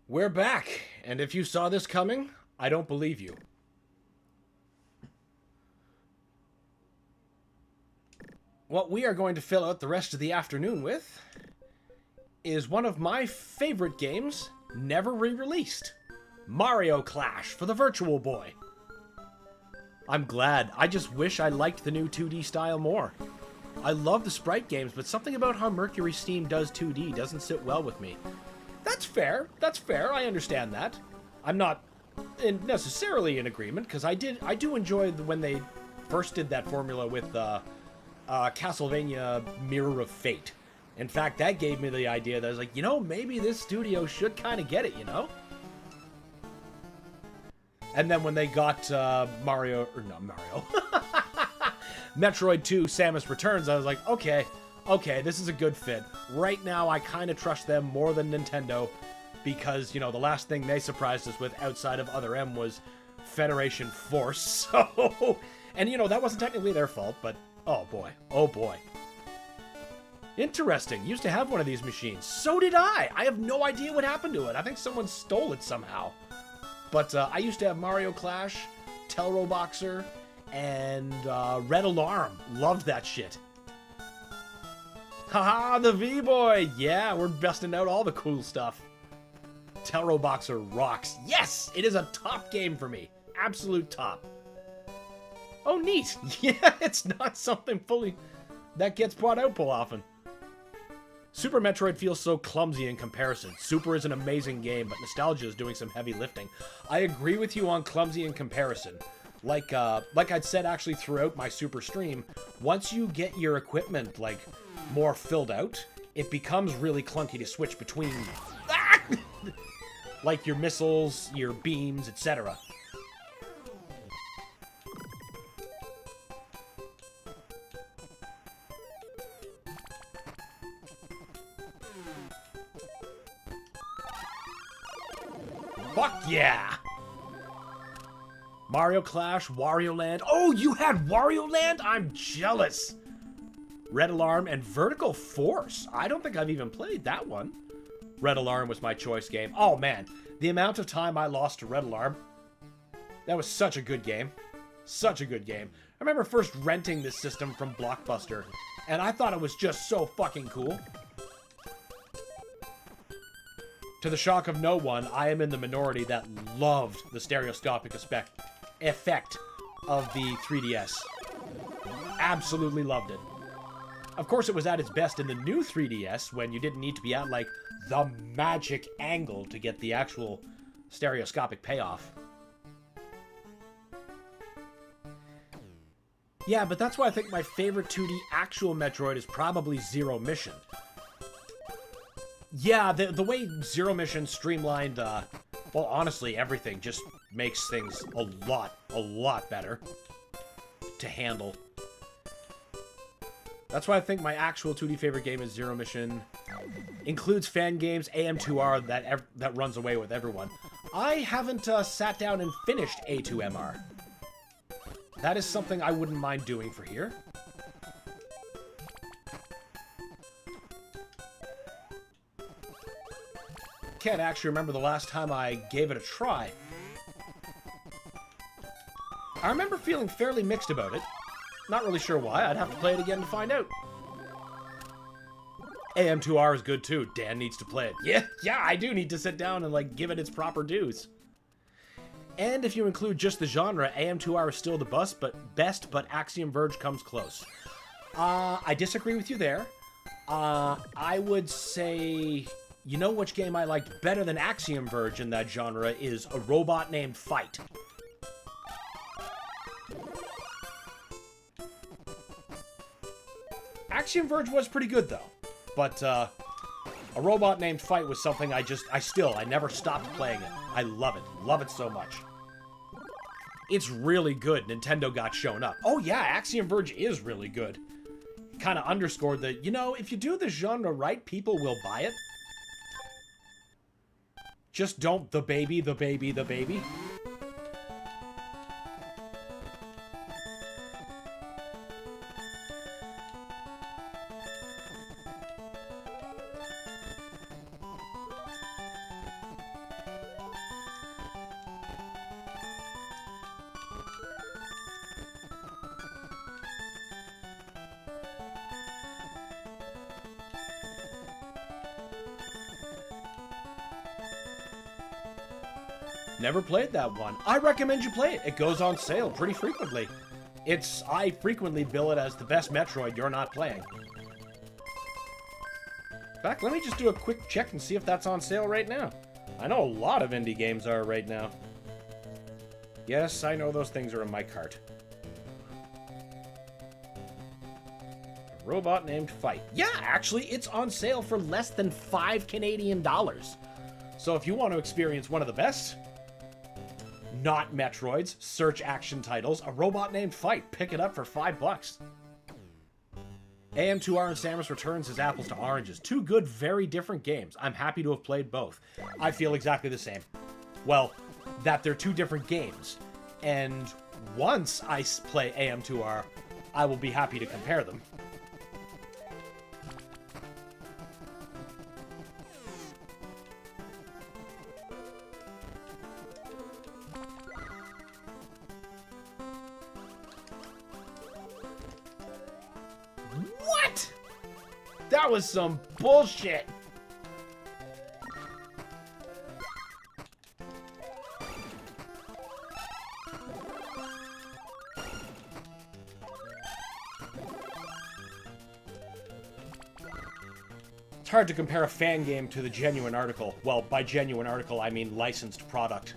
We're back, and if you saw this coming, I don't believe you. What we are going to fill out the rest of the afternoon with is one of my favorite games never re-released. Mario Clash for the Virtual Boy. I'm glad. I just wish I liked the new 2D style more. I love the sprite games, but something about how Mercury Steam does 2D doesn't sit well with me. That's fair. That's fair. I understand that. I'm not necessarily in agreement, because I do enjoy when they first did that formula with Castlevania Mirror of Fate. In fact, that gave me the idea that I was like, maybe this studio should kind of get it, And then when they got Metroid 2 Samus Returns, I was like, okay, this is a good fit. Right now, I kind of trust them more than Nintendo because, the last thing they surprised us with outside of Other M was Federation Force. So, and, that wasn't technically their fault, but oh boy. Interesting. Used to have one of these machines. So did I. I have no idea what happened to it. I think someone stole it somehow. But I used to have Mario Clash, Telro Boxer, and Red Alarm. Loved that shit. Haha, the V-Boy! Yeah, we're busting out all the cool stuff. Telro Boxer rocks. Yes! It is a top game for me. Absolute top. Oh, neat. Yeah, it's not something fully that gets brought out so often. Super Metroid feels so clumsy in comparison. Super is an amazing game, but nostalgia is doing some heavy lifting. I agree with you on clumsy in comparison. Like I'd said actually throughout my Super stream, once you get your equipment, more filled out, it becomes really clunky to switch between, like your missiles, your beams, etc. Fuck yeah! Mario Clash, Wario Land. Oh, you had Wario Land? I'm jealous. Red Alarm and Vertical Force. I don't think I've even played that one. Red Alarm was my choice game. Oh man, the amount of time I lost to Red Alarm. That was such a good game. Such a good game. I remember first renting this system from Blockbuster, and I thought it was just so fucking cool. To the shock of no one, I am in the minority that loved the stereoscopic effect of the 3DS. Absolutely loved it. Of course, it was at its best in the new 3DS when you didn't need to be at, the magic angle to get the actual stereoscopic payoff. Yeah, but that's why I think my favorite 2D actual Metroid is probably Zero Mission. Yeah, the way Zero Mission streamlined, well, honestly, everything just makes things a lot better to handle. That's why I think my actual 2D favorite game is Zero Mission. Includes fan games, AM2R that runs away with everyone. I haven't sat down and finished A2MR. That is something I wouldn't mind doing for here. Can't actually remember the last time I gave it a try. I remember feeling fairly mixed about it. Not really sure why. I'd have to play it again to find out. AM2R is good too. Dan needs to play it. Yeah, I do need to sit down and give it its proper dues. And if you include just the genre, AM2R is still the best, but Axiom Verge comes close. I disagree with you there. I would say, which game I liked better than Axiom Verge in that genre is A Robot Named Fight. Axiom Verge was pretty good though, but A Robot Named Fight was something I never stopped playing it. I love it so much. It's really good. Nintendo got shown up. Oh yeah, Axiom Verge is really good. Kind of underscored that, if you do the genre right, people will buy it. Just don't the baby. Never played that one. I recommend you play it. It goes on sale pretty frequently. I frequently bill it as the best Metroid you're not playing. In fact, let me just do a quick check and see if that's on sale right now. I know a lot of indie games are right now. Yes, I know those things are in my cart. A robot named Fight. Yeah, actually, it's on sale for less than $5 Canadian. So if you want to experience one of the best, not Metroids, search action titles, A Robot Named Fight, pick it up for $5. AM2R and Samus Returns is apples to oranges. Two good, very different games. I'm happy to have played both. I feel exactly the same. Well, that they're two different games. And once I play AM2R, I will be happy to compare them. What? That was some bullshit. It's hard to compare a fan game to the genuine article. Well, by genuine article, I mean licensed product.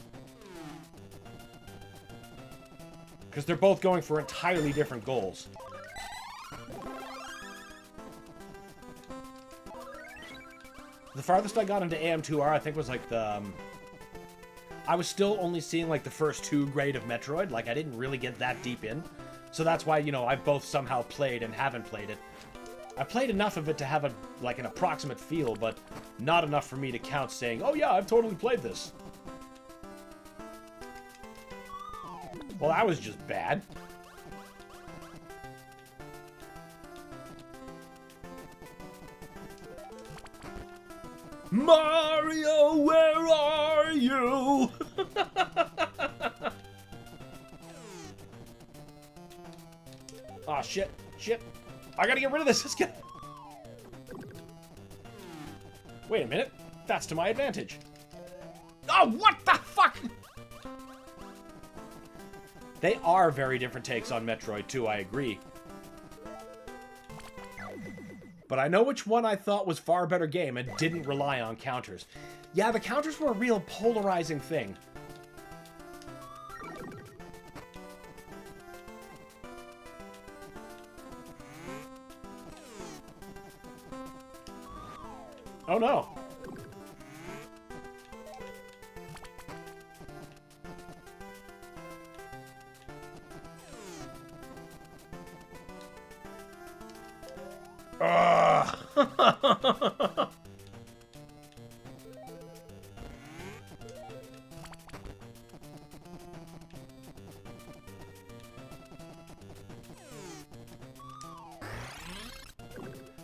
Because they're both going for entirely different goals. The farthest I got into AM2R, I think, was like the... I was still only seeing like the first two grade of Metroid. Like, I didn't really get that deep in. So that's why, you know, I've both somehow played and haven't played it. I played enough of it to have an approximate feel, but not enough for me to count saying, oh yeah, I've totally played this. Well, that was just bad. Mario, where are you? Aw, shit. I gotta get rid of this. Let's get... Wait a minute. That's to my advantage. Oh, what the fuck? They are very different takes on Metroid 2, I agree. But I know which one I thought was far better game and didn't rely on counters. Yeah, the counters were a real polarizing thing. Oh no.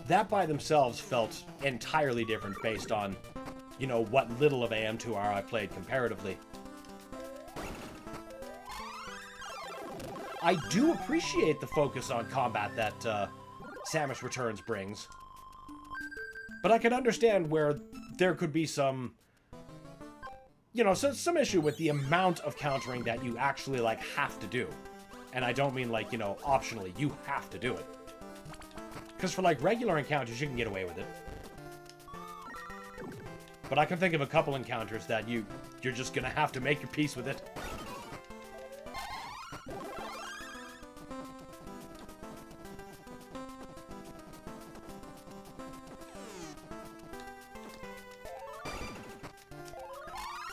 That by themselves felt entirely different based on, you know, what little of AM2R I played comparatively. I do appreciate the focus on combat that Samus Returns brings. But I can understand where there could be some, you know, some issue with the amount of countering that you actually, like, have to do. And I don't mean, like, you know, optionally. You have to do it. Because for, like, regular encounters, you can get away with it. But I can think of a couple encounters that you're just gonna have to make your peace with it.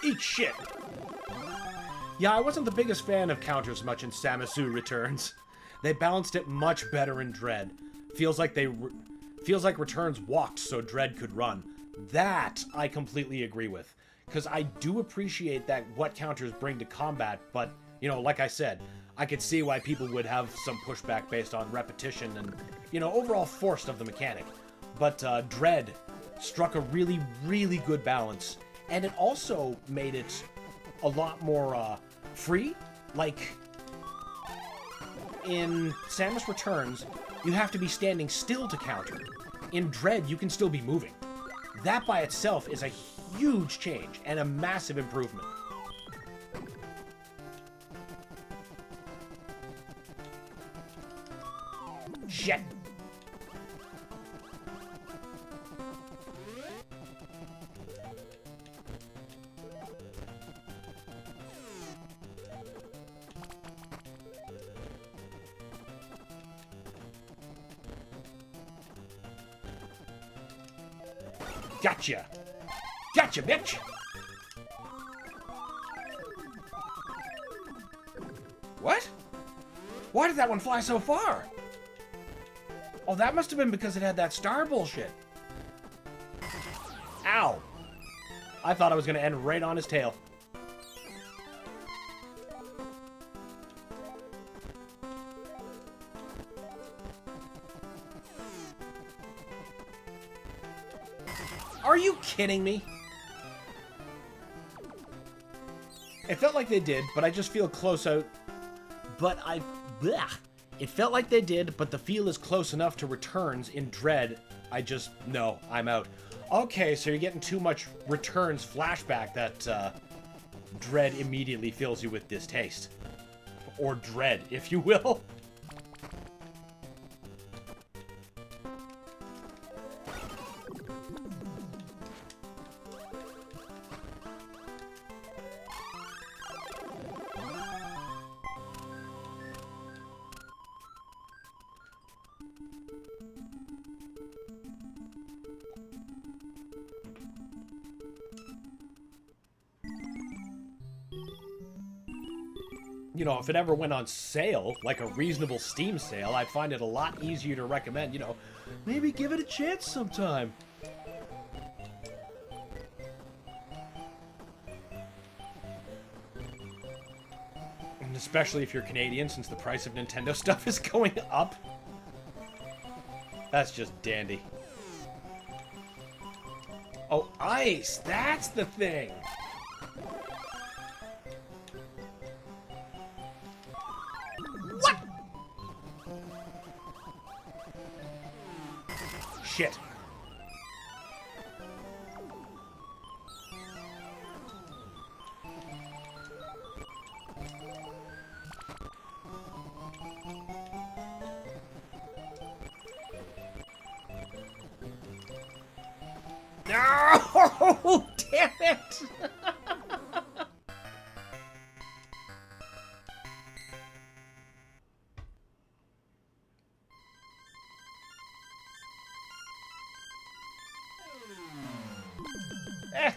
Eat shit! Yeah, I wasn't the biggest fan of counters much in Samus Returns. They balanced it much better in Dread. Feels like Returns walked so Dread could run. That I completely agree with. Because I do appreciate that what counters bring to combat, but, you know, like I said, I could see why people would have some pushback based on repetition and, you know, overall force of the mechanic. But Dread struck a really, really good balance. And it also made it a lot more free. Like, in Samus Returns, you have to be standing still to counter. In Dread, you can still be moving. That by itself is a huge change and a massive improvement. Shit. Gotcha! Gotcha, bitch! What? Why did that one fly so far? Oh, that must have been because it had that star bullshit. Ow! I thought I was gonna end right on his tail. Are you kidding me? It felt like they did, but I just feel close out. Blech. It felt like they did, but the feel is close enough to returns in Dread. No, I'm out. Okay, so you're getting too much returns flashback that Dread immediately fills you with distaste. Or dread, if you will. You know, if it ever went on sale, like a reasonable Steam sale, I'd find it a lot easier to recommend, you know, maybe give it a chance sometime. And especially if you're Canadian, since the price of Nintendo stuff is going up. That's just dandy. Oh, ice! That's the thing! Shit. No! Damn it!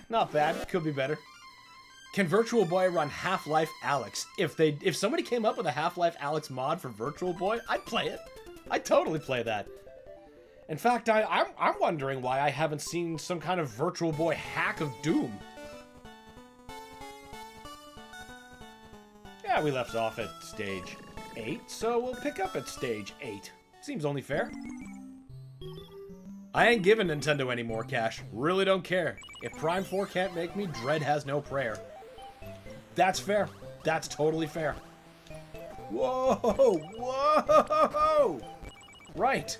Not bad. Could be better. Can Virtual Boy run Half-Life Alyx? If somebody came up with a Half-Life Alyx mod for Virtual Boy, I'd play it. I'd totally play that. In fact, I'm wondering why I haven't seen some kind of Virtual Boy hack of Doom. Yeah, we left off at stage 8, so we'll pick up at stage 8. Seems only fair. I ain't giving Nintendo any more cash. Really don't care. If Prime 4 can't make me, Dread has no prayer. That's fair. That's totally fair. Whoa! Whoa! Right.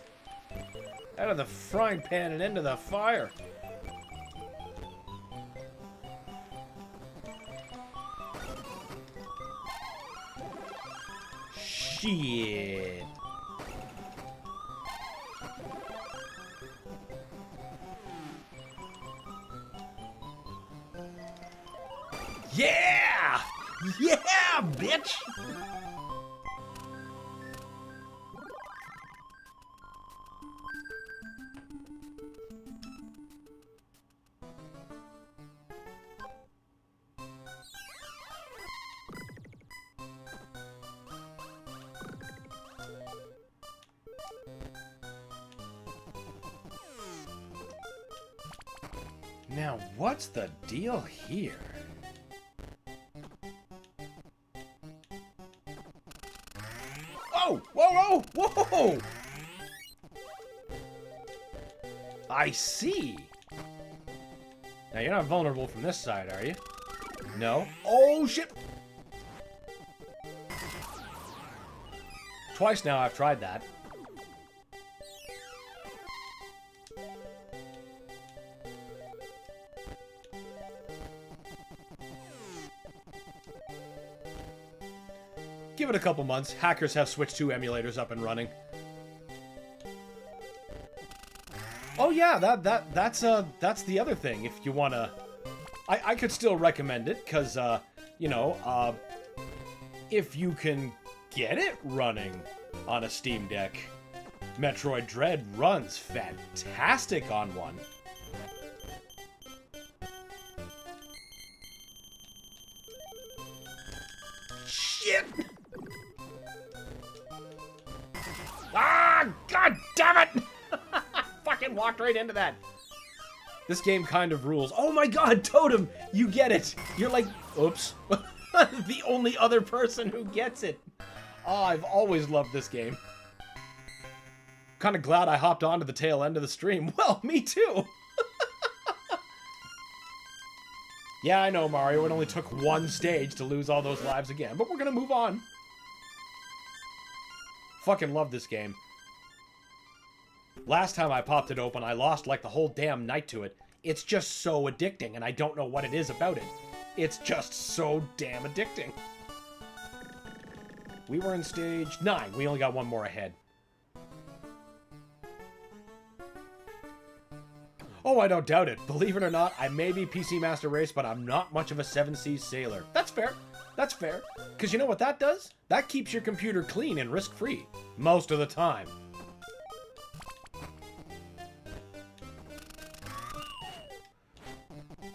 Out of the frying pan and into the fire. Shit. Yeah! Yeah, bitch! Now, what's the deal here? Whoa! Whoa! Whoa! Whoa! I see. Now, you're not vulnerable from this side, are you? No? Oh, shit! Twice now I've tried that. Give it a couple months. Hackers have Switch 2 emulators up and running. yeah, that's the other thing. If you wanna, I could still recommend it because you know, if you can get it running on a Steam Deck, Metroid Dread runs fantastic on one. Shit! Ah, god damn it! Fucking walked right into that. This game kind of rules. Oh my god, Totem! You get it! You're like, oops. The only other person who gets it. Oh, I've always loved this game. Kind of glad I hopped onto the tail end of the stream. Well, me too! Yeah, I know, Mario. It only took one stage to lose all those lives again, but we're gonna move on. Fucking love this game. Last time I popped it open, I lost like the whole damn night to it. It's just so addicting, and I don't know what it is about it. It's just so damn addicting. We were in stage 9. We only got one more ahead. Oh, I don't doubt it. Believe it or not, I may be PC Master Race, but I'm not much of a 7 Seas sailor. That's fair. That's fair. Because you know what that does? That keeps your computer clean and risk-free. Most of the time.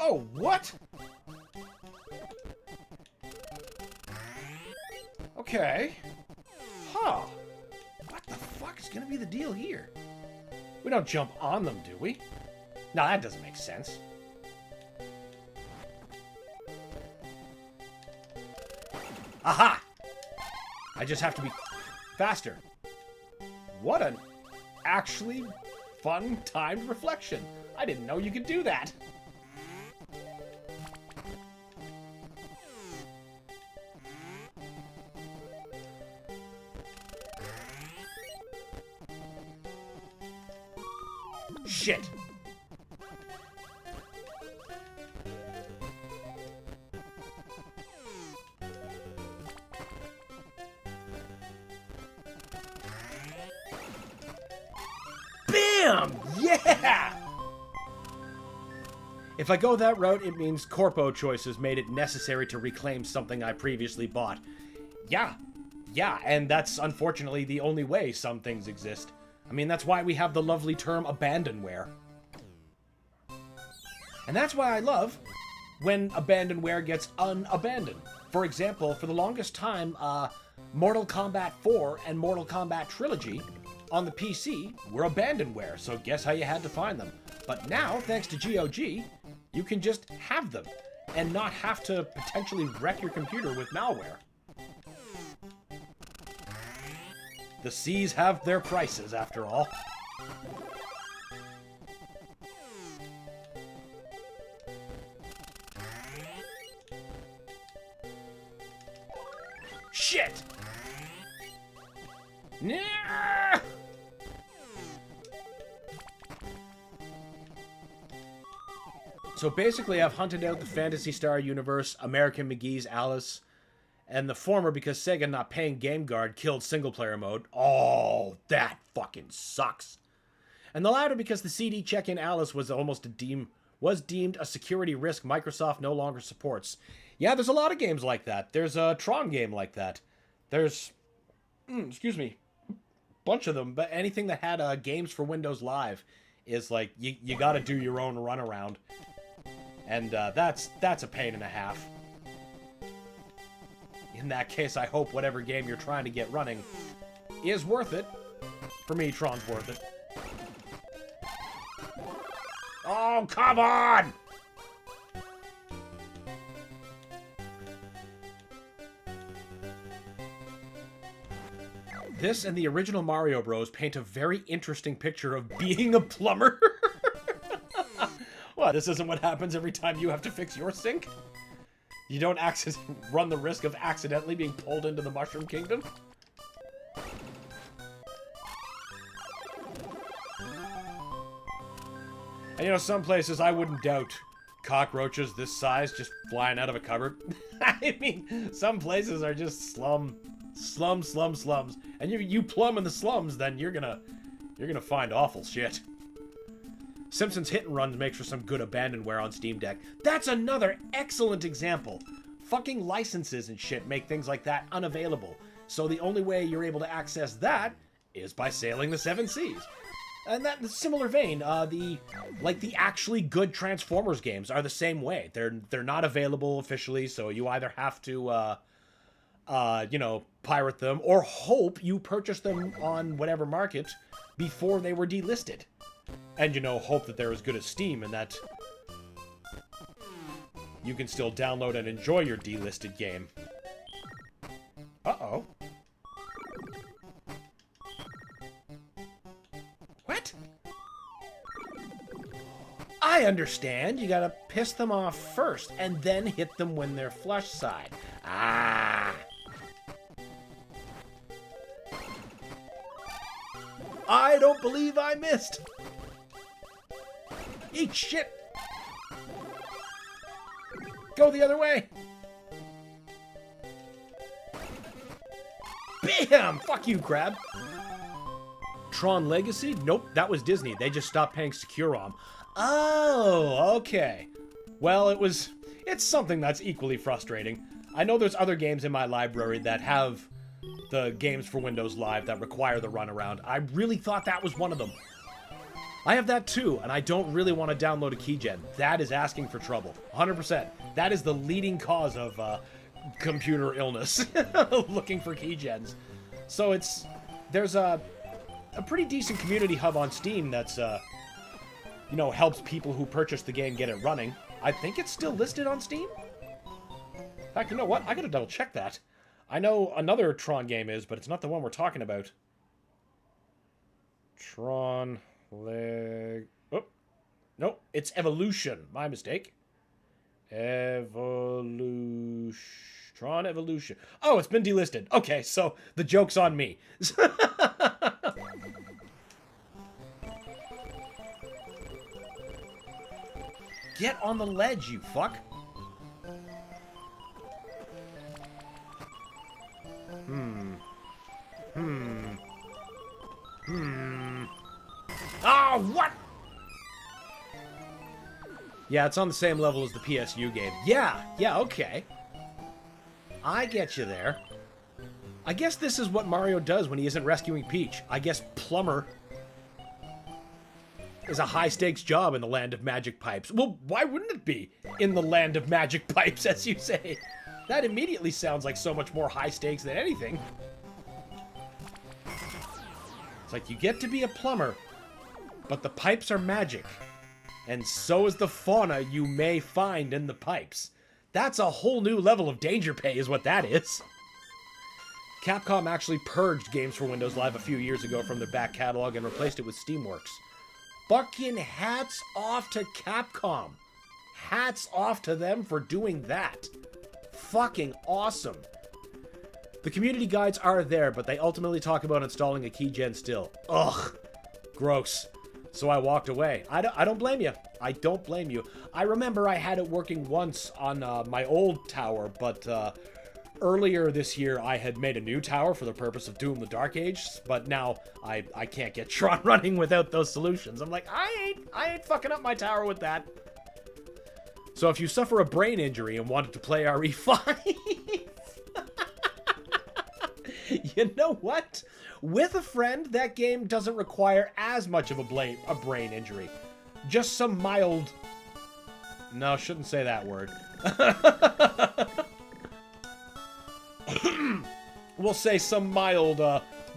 Oh, what? Okay. Huh. What the fuck is gonna be the deal here? We don't jump on them, do we? No, that doesn't make sense. Aha! I just have to be faster. What an actually fun timed reflection. I didn't know you could do that. Shit. Bam! Yeah! If I go that route, it means corpo choices made it necessary to reclaim something I previously bought. Yeah, and that's unfortunately the only way some things exist. I mean, that's why we have the lovely term abandonware. And that's why I love when abandonware gets unabandoned. For example, for the longest time, Mortal Kombat 4 and Mortal Kombat Trilogy on the PC were abandonware, so guess how you had to find them. But now, thanks to GOG, you can just have them and not have to potentially wreck your computer with malware. The seas have their prices, after all. Shit! Nah! So basically, I've hunted out the Phantasy Star universe, American McGee's Alice, and the former because Sega not paying GameGuard killed single-player mode. Oh, that fucking sucks. And the latter because the CD check-in Alice was deemed a security risk Microsoft no longer supports. Yeah, there's a lot of games like that. There's a Tron game like that. There's, excuse me, a bunch of them. But anything that had games for Windows Live is like, you gotta do your own runaround. And that's a pain and a half. In that case, I hope whatever game you're trying to get running is worth it. For me, Tron's worth it. Oh, come on! This and the original Mario Bros. Paint a very interesting picture of being a plumber. What, this isn't what happens every time you have to fix your sink? You don't run the risk of accidentally being pulled into the Mushroom Kingdom? And you know, some places I wouldn't doubt cockroaches this size just flying out of a cupboard. I mean, some places are just slums. And you plumb in the slums, then you're gonna find awful shit. Simpsons Hit and Runs makes for some good abandonware on Steam Deck. That's another excellent example. Fucking licenses and shit make things like that unavailable. So the only way you're able to access that is by sailing the seven seas. And that, in a similar vein, the actually good Transformers games are the same way. They're not available officially, so you either have to, pirate them or hope you purchase them on whatever market before they were delisted. And, hope that they're as good as Steam and that you can still download and enjoy your delisted game. Uh-oh. What? I understand. You gotta piss them off first and then hit them when they're flush side. Ah! I don't believe I missed! Eat shit! Go the other way! Bam! Fuck you, crab! Tron Legacy? Nope, that was Disney. They just stopped paying Securom. Oh, okay. Well, it's something that's equally frustrating. I know there's other games in my library that have the games for Windows Live that require the runaround. I really thought that was one of them. I have that too, and I don't really want to download a keygen. That is asking for trouble. 100%. That is the leading cause of computer illness. Looking for keygens. So there's a pretty decent community hub on Steam that's, helps people who purchase the game get it running. I think it's still listed on Steam. In fact, you know what? I gotta double check that. I know another Tron game is, but it's not the one we're talking about. Tron Leg... Oh. Nope, it's Evolution. My mistake. Evolution. Tron Evolution. Oh, it's been delisted. Okay, so the joke's on me. Get on the ledge, you fuck. Oh, what? Yeah, it's on the same level as the PSU game. Yeah, okay. I get you there. I guess this is what Mario does when he isn't rescuing Peach. I guess plumber is a high-stakes job in the land of magic pipes. Well, why wouldn't it be in the land of magic pipes, as you say? That immediately sounds like so much more high stakes than anything. It's like you get to be a plumber, but the pipes are magic. And so is the fauna you may find in the pipes. That's a whole new level of danger pay is what that is. Capcom actually purged games for Windows Live a few years ago from their back catalog and replaced it with Steamworks. Fucking hats off to Capcom. Hats off to them for doing that. Fucking awesome. The community guides are there, but they ultimately talk about installing a keygen still. Ugh. Gross. So I walked away. I don't blame you. I don't blame you. I remember I had it working once on my old tower, but earlier this year I had made a new tower for the purpose of Doom the Dark Age, but now I can't get Tron running without those solutions. I'm like, I ain't fucking up my tower with that. So if you suffer a brain injury and wanted to play RE5, you know what? With a friend, that game doesn't require as much of a brain injury. Just some mild... No, shouldn't say that word. We'll say some mild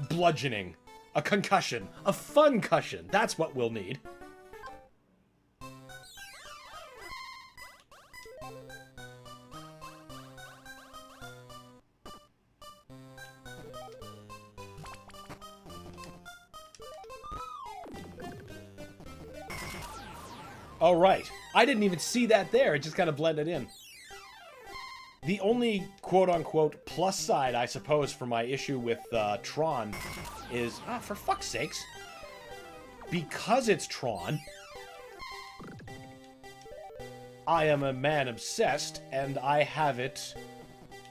bludgeoning. A concussion. A fun cushion. That's what we'll need. All right. I didn't even see that there. It just kind of blended in. The only quote-unquote plus side, I suppose, for my issue with Tron is... Ah, for fuck's sakes. Because it's Tron, I am a man obsessed, and I have it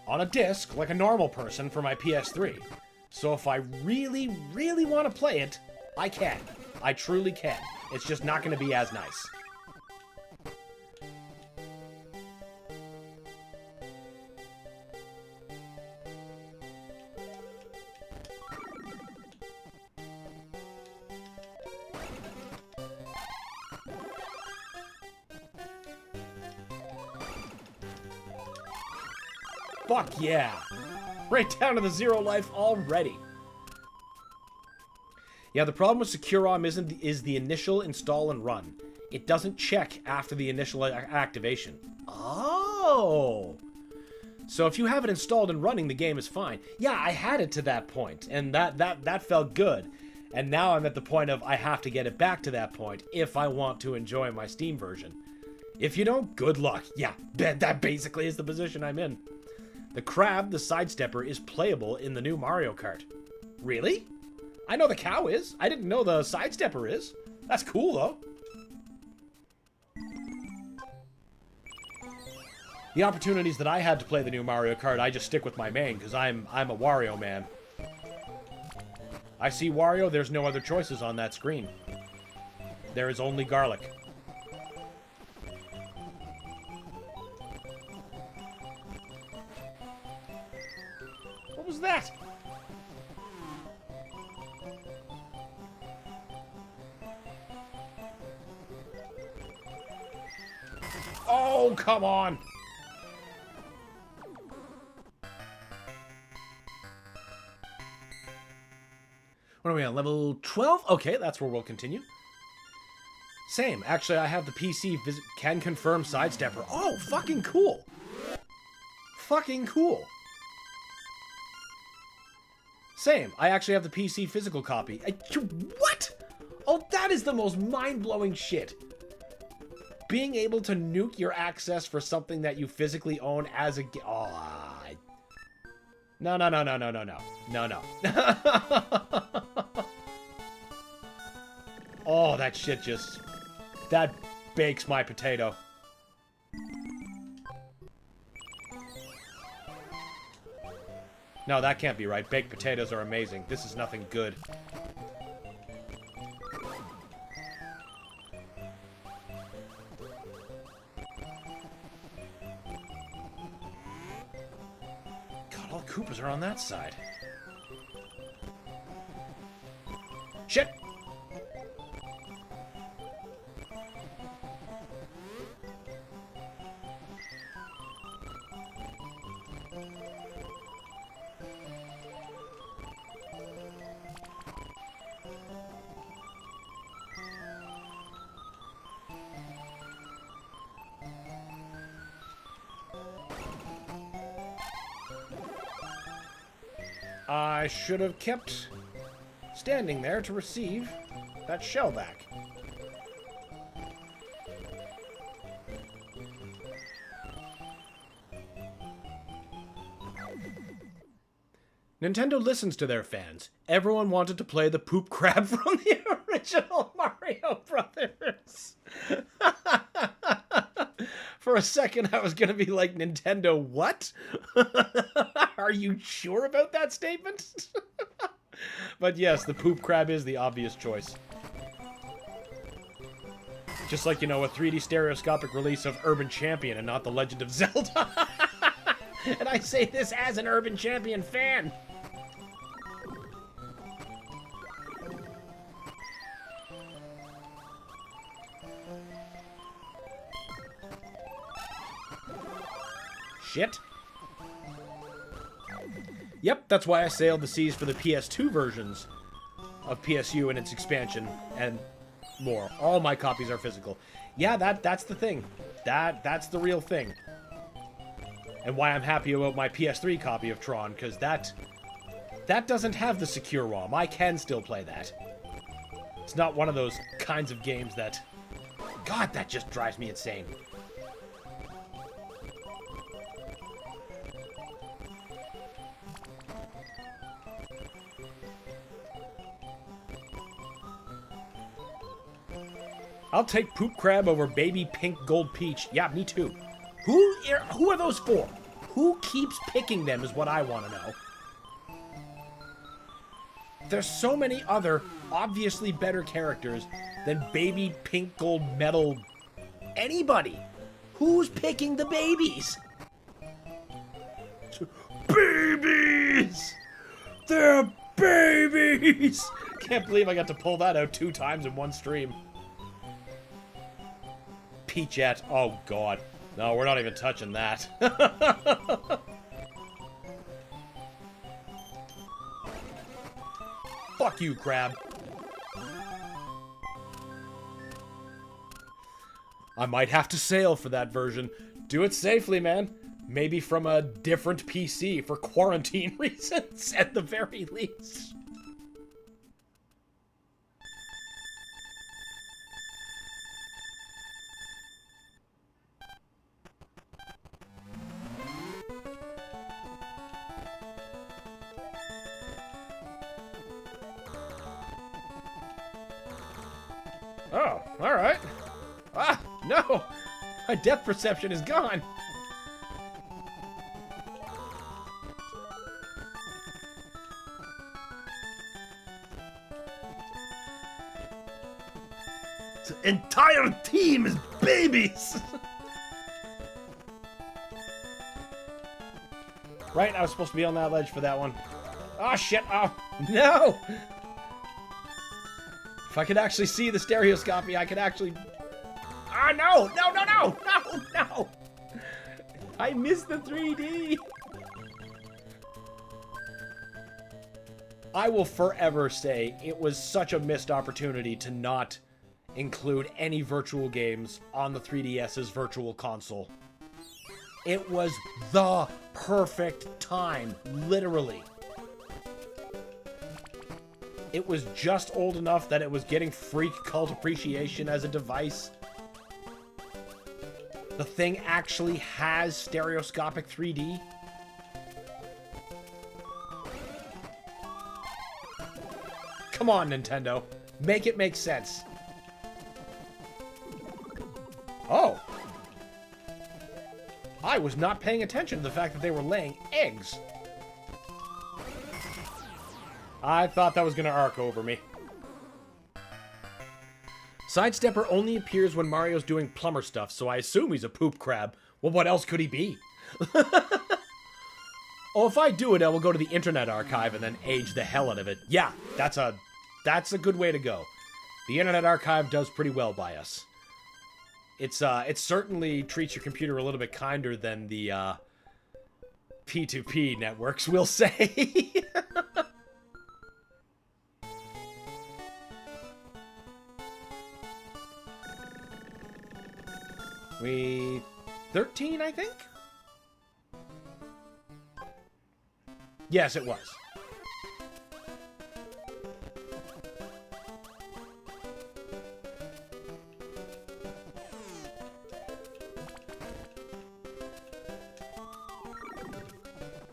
on a disc, like a normal person, for my PS3. So if I really, really want to play it, I can. I truly can. It's just not going to be as nice. Fuck yeah! Right down to the 0 life already. Yeah, the problem with Secure ROM is the initial install and run. It doesn't check after the initial activation. Oh! So if you have it installed and running, the game is fine. Yeah, I had it to that point, and that felt good. And now I'm at the point of I have to get it back to that point if I want to enjoy my Steam version. If you don't, good luck. Yeah, that basically is the position I'm in. The crab, the sidestepper, is playable in the new Mario Kart. Really? I know the cow is. I didn't know the sidestepper is. That's cool, though. The opportunities that I had to play the new Mario Kart, I just stick with my main, because I'm a Wario man. I see Wario, there's no other choices on that screen. There is only garlic. What was that? Oh, come on! What are we on? Level 12? Okay, that's where we'll continue. Same. Actually, I have the PC can confirm sidestepper. Oh, fucking cool! Fucking cool. Same. I actually have the PC physical copy. What? Oh, that is the most mind-blowing shit. Being able to nuke your access for something that you physically own as a... No. No. Oh, that shit just... That bakes my potato. No, that can't be right. Baked potatoes are amazing. This is nothing good. God, all the Koopas are on that side. Shit! I should have kept standing there to receive that shell back. Nintendo listens to their fans. Everyone wanted to play the poop crab from the original Mario Brothers. For a second, I was going to be like, Nintendo, what? Are you sure about that statement? But yes, the poop crab is the obvious choice. Just like, you know, a 3D stereoscopic release of Urban Champion and not The Legend of Zelda. And I say this as an Urban Champion fan. Shit. Yep, that's why I sailed the seas for the PS2 versions of PSU and its expansion and more. All my copies are physical. Yeah, that's the thing. That's the real thing. And why I'm happy about my PS3 copy of Tron, because that doesn't have the secure ROM. I can still play that. It's not one of those kinds of games that... God, that just drives me insane. I'll take Poop Crab over Baby Pink Gold Peach. Yeah, me too. Who are those for? Who keeps picking them is what I want to know. there's so many other, obviously better characters than baby pink gold medal anybody. Who's picking the babies? Babies! They're babies! Can't believe I got to pull that out 2 times in one stream. Peachette. Oh, God. No, we're not even touching that. Fuck you, Crab. I might have to sail for that version. Do it safely, man. Maybe from a different PC for quarantine reasons, at the very least. Oh, alright. Ah, no! My depth perception is gone! The entire team is babies! Right, I was supposed to be on that ledge for that one. Oh, shit! Oh, no! If I could actually see the stereoscopy, I could actually... Ah, no! No, no, no! No, no! I missed the 3D! I will forever say it was such a missed opportunity to not include any virtual games on the 3DS's virtual console. It was the perfect time, literally. It was just old enough that it was getting freak cult appreciation as a device. The thing actually has stereoscopic 3D. Come on, Nintendo. Make it make sense. Oh. I was not paying attention to the fact that they were laying eggs. I thought that was going to arc over me. Sidestepper only appears when Mario's doing plumber stuff, so I assume he's a poop crab. Well, what else could he be? Oh, if I do it, I will go to the Internet Archive and then age the hell out of it. Yeah, that's a good way to go. The Internet Archive does pretty well by us. It certainly treats your computer a little bit kinder than the P2P networks, we'll say. We 13, I think? Yes, it was.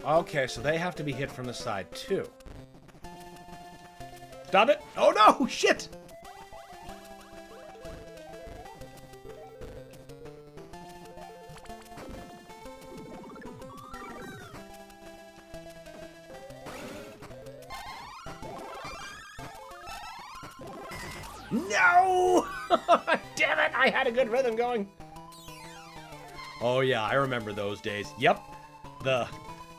Okay, so they have to be hit from the side, too. Stop it! Oh no! Shit! No! Damn it! I had a good rhythm going. Oh yeah, I remember those days. Yep. The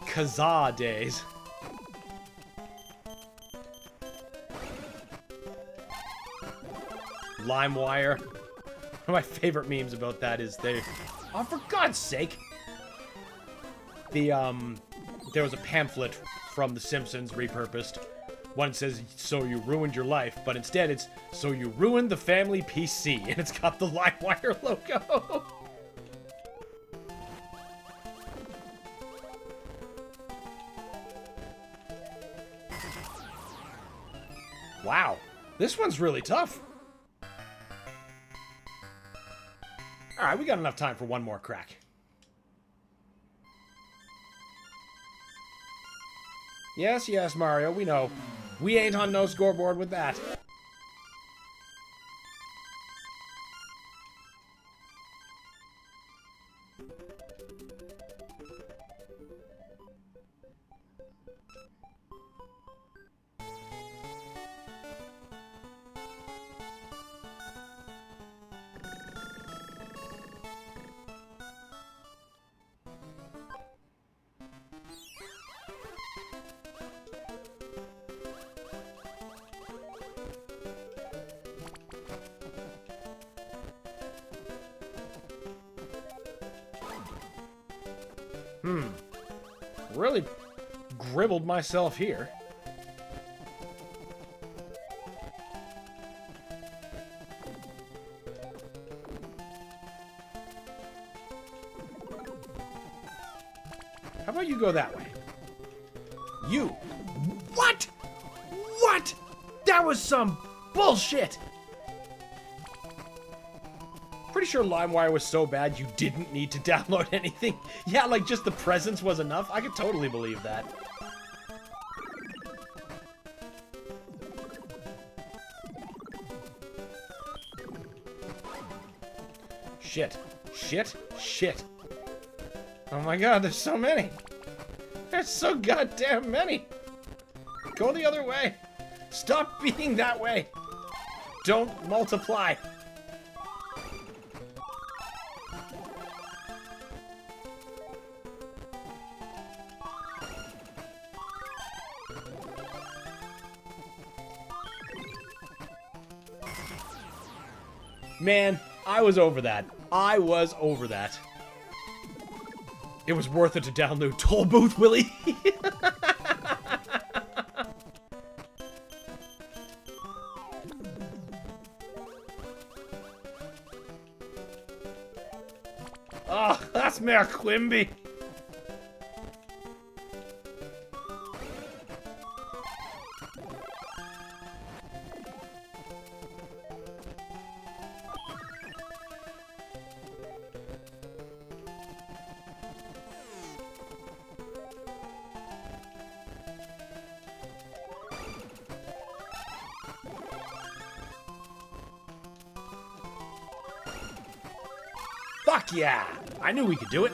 Kazaa days. LimeWire. One of my favorite memes about that is they... Oh, for God's sake! There was a pamphlet from The Simpsons repurposed. One says, so you ruined your life, but instead it's, so you ruined the family PC, and it's got the LimeWire logo. Wow, this one's really tough. Alright, we got enough time for one more crack. Yes, yes, Mario, we know. We ain't on no scoreboard with that. Really gribbled myself here. How about you go that way? You. What? What? That was some bullshit. Pretty sure LimeWire was so bad you didn't need to download anything. Yeah, like just the presence was enough. I could totally believe that. Shit. Shit. Shit. Oh my god, there's so many. There's so goddamn many. Go the other way. Stop being that way. Don't multiply. Man, I was over that. I was over that. It was worth it to download Toll Booth, Willie. Oh, that's Mayor Quimby. Fuck yeah! I knew we could do it.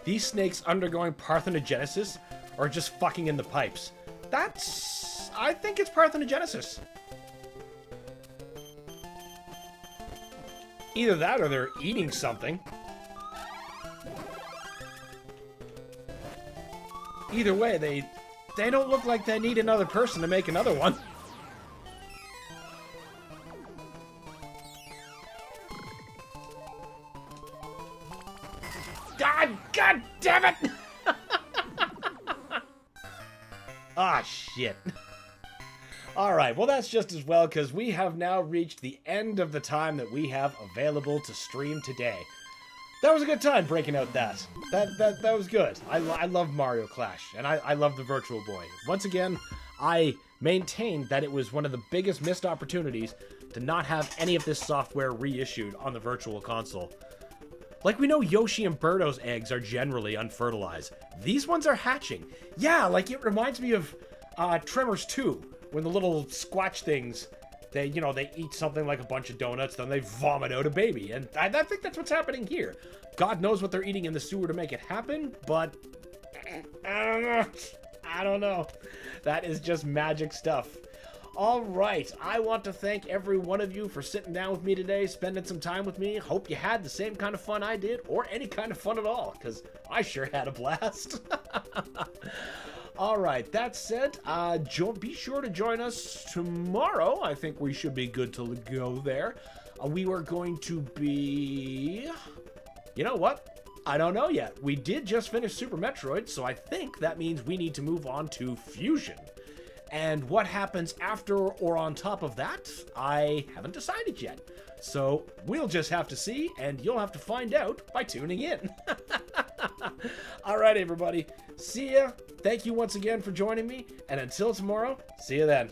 These snakes undergoing parthenogenesis are just fucking in the pipes. I think it's parthenogenesis. Either that or they're eating something. Either way, they don't look like they need another person to make another one. God damn it! Ah, shit. Alright, well that's just as well, because we have now reached the end of the time that we have available to stream today. That was a good time breaking out that. That was good. I love Mario Clash, and I love the Virtual Boy. Once again, I maintained that it was one of the biggest missed opportunities to not have any of this software reissued on the Virtual Console. Like, we know Yoshi and Birdo's eggs are generally unfertilized. These ones are hatching. Yeah, like, it reminds me of Tremors 2, when the little squatch things, they eat something like a bunch of donuts, then they vomit out a baby. And I think that's what's happening here. God knows what they're eating in the sewer to make it happen, but I don't know. That is just magic stuff. All right, I want to thank every one of you for sitting down with me today, spending some time with me. Hope you had the same kind of fun I did, or any kind of fun at all, because I sure had a blast. All right, that said, be sure to join us tomorrow. I think we should be good to go there. We are going to be... You know what? I don't know yet. We did just finish Super Metroid, so I think that means we need to move on to Fusion. And what happens after or on top of that, I haven't decided yet. So we'll just have to see, and you'll have to find out by tuning in. All right, everybody. See ya. Thank you once again for joining me. And until tomorrow, see you then.